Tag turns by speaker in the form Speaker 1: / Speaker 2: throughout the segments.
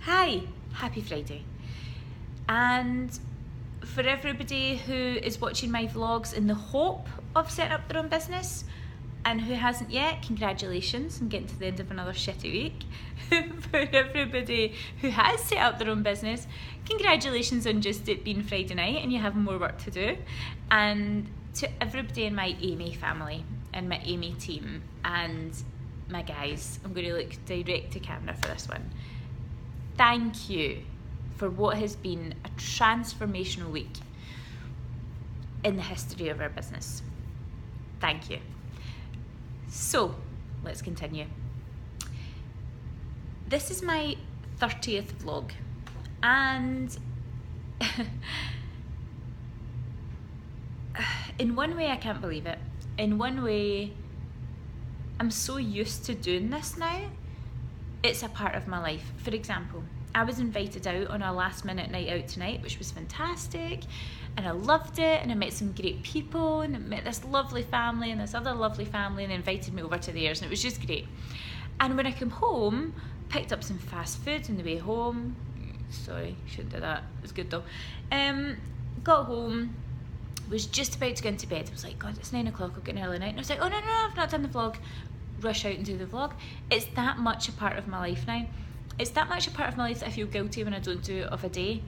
Speaker 1: Hi, happy Friday. And for everybody who is watching my vlogs in the hope of setting up their own business and who hasn't yet, congratulations on getting to the end of another shitty week. For everybody who has set up their own business, congratulations on just it being Friday night and you have more work to do. And to everybody in my Amy family and my Amy team and my guys, I'm going to look direct to camera for this one. Thank you for what has been a transformational week in the history of our business. Thank you. So, let's continue. This is my 30th vlog, and in one way I can't believe it. In one way, I'm so used to doing this now. It's a part of my life. For example, I was invited out on a last minute night out tonight, which was fantastic, and I loved it, and I met some great people, and I met this lovely family and this other lovely family, and they invited me over to theirs, and it was just great. And when I came home, picked up some fast food on the way home. Sorry, shouldn't do that. It was good though. Got home, was just about to go into bed. I was like, God, it's 9 o'clock, I'll get an early night. And I was like, oh no, I've not done the vlog. Rush out and do the vlog. It's that much a part of my life now. It's that much a part of my life that I feel guilty when I don't do it of a day.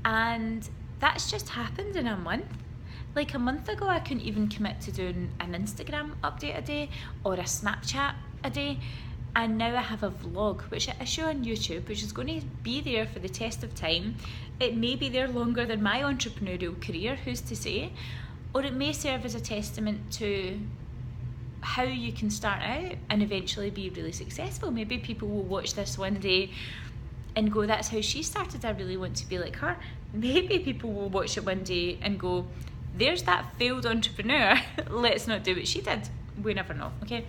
Speaker 1: And that's just happened in a month. Like a month ago, I couldn't even commit to doing an Instagram update a day or a Snapchat a day. And now I have a vlog, which I show on YouTube, which is going to be there for the test of time. It may be there longer than my entrepreneurial career, who's to say? Or it may serve as a testament to how you can start out and eventually be really successful. Maybe people will watch this one day and go, that's how she started, I really want to be like her. Maybe people will watch it one day and go, there's that failed entrepreneur, let's not do what she did. We never know, okay?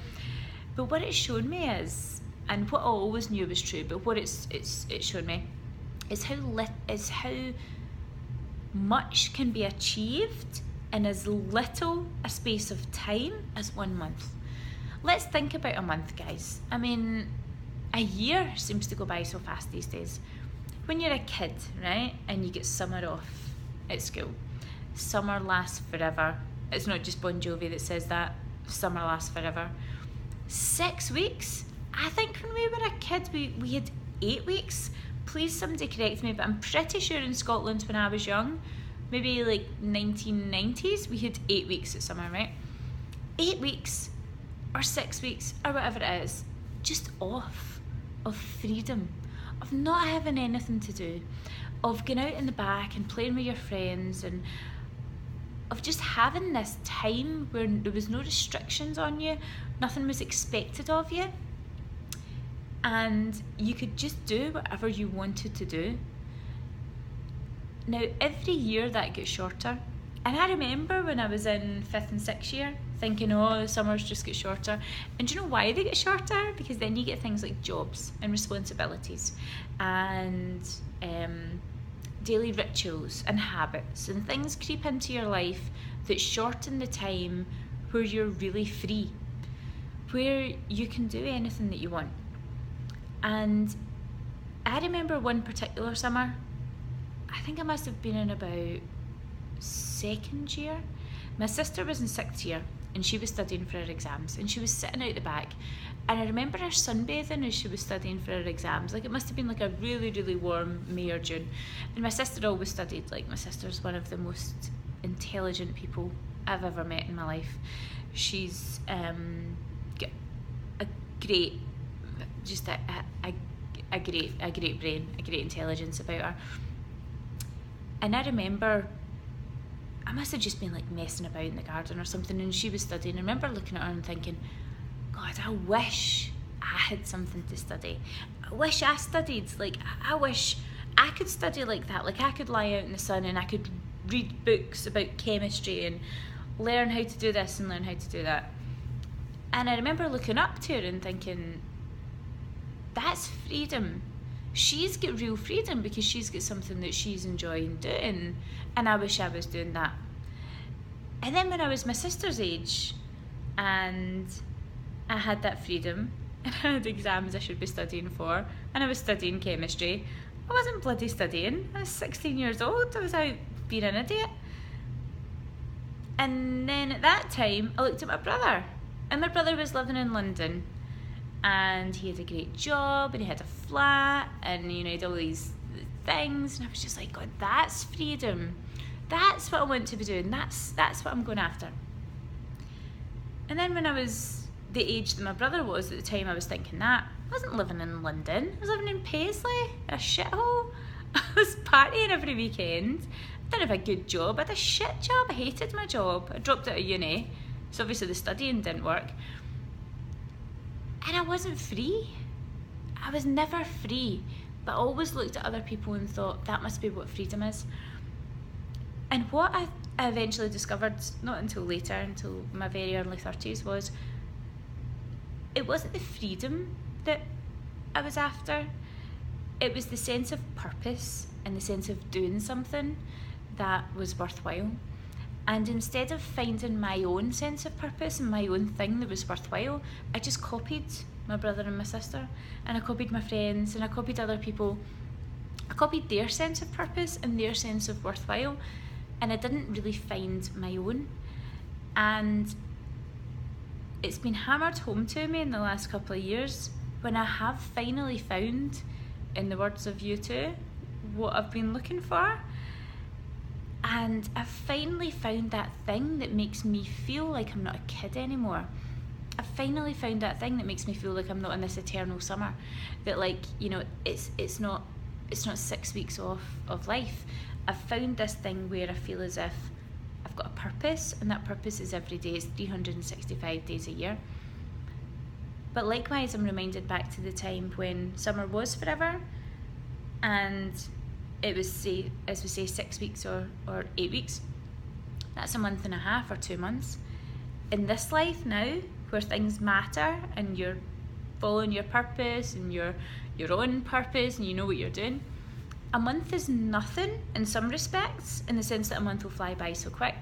Speaker 1: But what it's shown me is, and what I always knew was true, but what it's shown me is how much can be achieved in as little a space of time as 1 month. Let's think about a month, guys. I mean, a year seems to go by so fast these days. When you're a kid, right, and you get summer off at school, summer lasts forever. It's not just Bon Jovi that says that, summer lasts forever. 6 weeks? I think when we were a kid, we had 8 weeks. Please somebody correct me, but I'm pretty sure in Scotland when I was young, maybe like 1990s, we had 8 weeks at summer, right? 8 weeks or 6 weeks or whatever it is, just off, of freedom, of not having anything to do, of going out in the back and playing with your friends, and of just having this time where there was no restrictions on you, nothing was expected of you, and you could just do whatever you wanted to do. Now, every year that gets shorter. And I remember when I was in 5th and 6th year thinking, oh, the summers just get shorter. And do you know why they get shorter? Because then you get things like jobs and responsibilities and daily rituals and habits, and things creep into your life that shorten the time where you're really free, where you can do anything that you want. And I remember one particular summer, I think I must have been in about 2nd year. My sister was in 6th year and she was studying for her exams, and she was sitting out the back, and I remember her sunbathing as she was studying for her exams. Like, it must have been like a really, really warm May or June. And my sister always studied. Like, my sister's one of the most intelligent people I've ever met in my life. She's a great, just a great brain, a great intelligence about her. And I remember, I must have just been like messing about in the garden or something, and she was studying. I remember looking at her and thinking, God, I wish I had something to study. I wish I studied. Like, I wish I could study like that. Like, I could lie out in the sun and I could read books about chemistry and learn how to do this and learn how to do that. And I remember looking up to her and thinking, that's freedom. She's got real freedom because she's got something that she's enjoying doing, and I wish I was doing that. And then when I was my sister's age and I had that freedom and I had exams I should be studying for, and I was studying chemistry. I wasn't bloody studying. I was 16 years old. I was out being an idiot. And then at that time, I looked at my brother. And my brother was living in London. And he had a great job, and he had a flat, and he had all these things. And I was just like, God, that's freedom. That's what I want to be doing. That's what I'm going after. And then when I was the age that my brother was at the time, I was thinking that. I wasn't living in London. I was living in Paisley, a shithole. I was partying every weekend. I didn't have a good job. I had a shit job. I hated my job. I dropped out of uni, so obviously the studying didn't work. And I wasn't free. I was never free. But I always looked at other people and thought, that must be what freedom is. And what I eventually discovered, not until later, until my very early 30s, was it wasn't the freedom that I was after. It was the sense of purpose and the sense of doing something that was worthwhile. And instead of finding my own sense of purpose and my own thing that was worthwhile, I just copied my brother and my sister, and I copied my friends, and I copied other people. I copied their sense of purpose and their sense of worthwhile, and I didn't really find my own. And it's been hammered home to me in the last couple of years when I have finally found, in the words of U2, what I've been looking for. And I've finally found that thing that makes me feel like I'm not a kid anymore. I've finally found that thing that makes me feel like I'm not in this eternal summer. That it's not 6 weeks off of life. I've found this thing where I feel as if I've got a purpose, and that purpose is every day, it's 365 days a year. But likewise, I'm reminded back to the time when summer was forever, and it was, as we say, 6 weeks or 8 weeks. That's a month and a half or 2 months. In this life now, where things matter and you're following your purpose and your own purpose and you know what you're doing, a month is nothing in some respects, in the sense that a month will fly by so quick.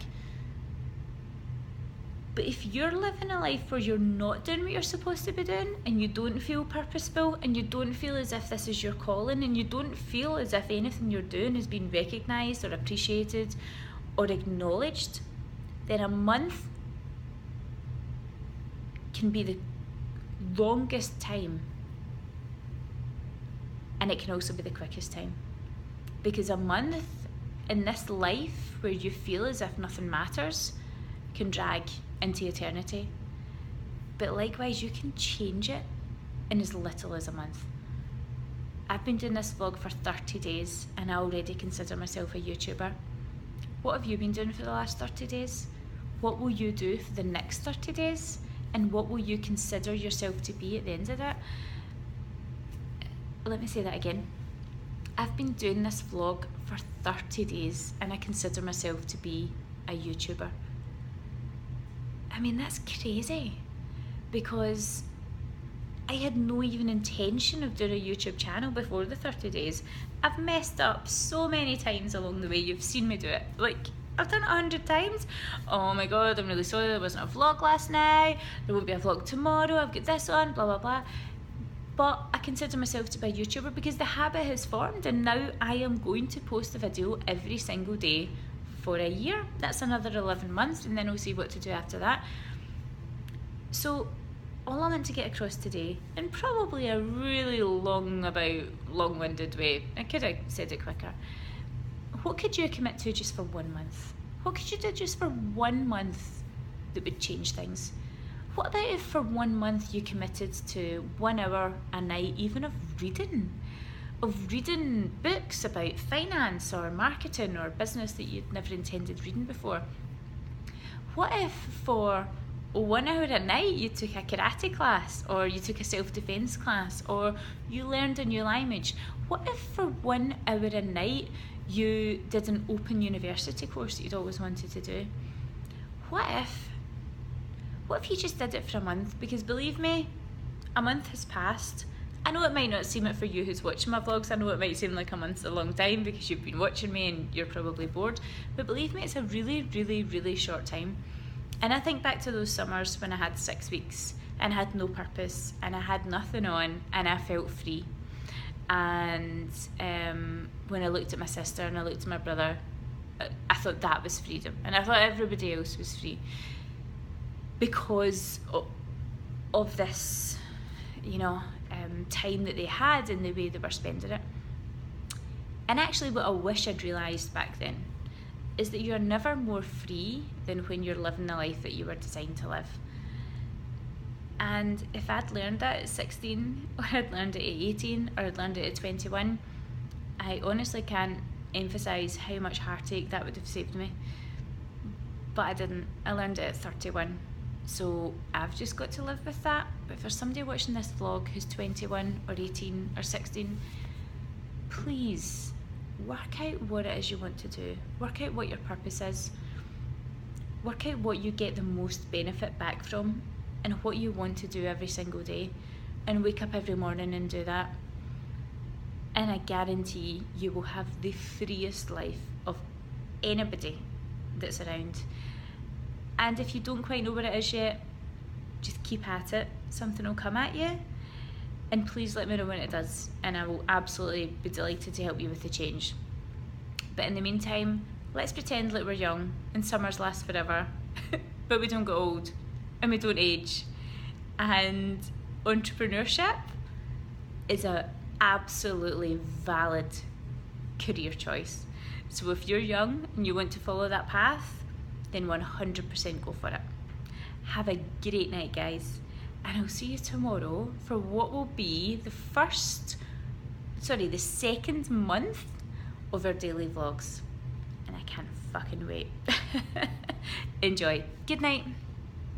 Speaker 1: But if you're living a life where you're not doing what you're supposed to be doing, and you don't feel purposeful, and you don't feel as if this is your calling, and you don't feel as if anything you're doing is being recognised or appreciated or acknowledged, then a month can be the longest time, and it can also be the quickest time. Because a month in this life where you feel as if nothing matters can drag into eternity. But likewise, you can change it in as little as a month. I've been doing this vlog for 30 days and I already consider myself a YouTuber. What have you been doing for the last 30 days? What will you do for the next 30 days? And what will you consider yourself to be at the end of that? Let me say that again. I've been doing this vlog for 30 days and I consider myself to be a YouTuber. I mean, that's crazy, because I had no even intention of doing a YouTube channel before the 30 days. I've messed up so many times along the way. You've seen me do it. Like, I've done it 100 times. Oh my God, I'm really sorry there wasn't a vlog last night. There won't be a vlog tomorrow. I've got this on, blah, blah, blah. But I consider myself to be a YouTuber because the habit has formed, and now I am going to post a video every single day for a year. That's another 11 months, and then we'll see what to do after that. So all I want to get across today, in probably a really long-winded way, I could have said it quicker, what could you commit to just for 1 month? What could you do just for 1 month that would change things? What about if for 1 month you committed to 1 hour a night even of reading books about finance or marketing or business that you'd never intended reading before? What if for 1 hour a night you took a karate class, or you took a self-defense class, or you learned a new language? What if for 1 hour a night you did an open university course that you'd always wanted to do? What if you just did it for a month? Because believe me, a month has passed. I know it might not seem it for you who's watching my vlogs. I know it might seem like a month's a long time because you've been watching me and you're probably bored. But believe me, it's a really, really, really short time. And I think back to those summers when I had 6 weeks and I had no purpose and I had nothing on and I felt free. And when I looked at my sister and I looked at my brother, I thought that was freedom, and I thought everybody else was free because of this, time that they had and the way they were spending it. And actually what I wish I'd realised back then is that you're never more free than when you're living the life that you were designed to live. And if I'd learned that at 16, or I'd learned it at 18, or I'd learned it at 21, I honestly can't emphasise how much heartache that would have saved me. But I didn't. I learned it at 31. So I've just got to live with that. But for somebody watching this vlog who's 21 or 18 or 16, please work out what it is you want to do. Work out what your purpose is. Work out what you get the most benefit back from and what you want to do every single day, and wake up every morning and do that. And I guarantee you will have the freest life of anybody that's around. And if you don't quite know what it is yet, just keep at it. Something will come at you. And please let me know when it does, and I will absolutely be delighted to help you with the change. But in the meantime, let's pretend like we're young and summers last forever, but we don't get old and we don't age. And entrepreneurship is a absolutely valid career choice. So if you're young and you want to follow that path, then 100% go for it. Have a great night, guys. And I'll see you tomorrow for what will be the second month of our daily vlogs. And I can't fucking wait. Enjoy. Good night.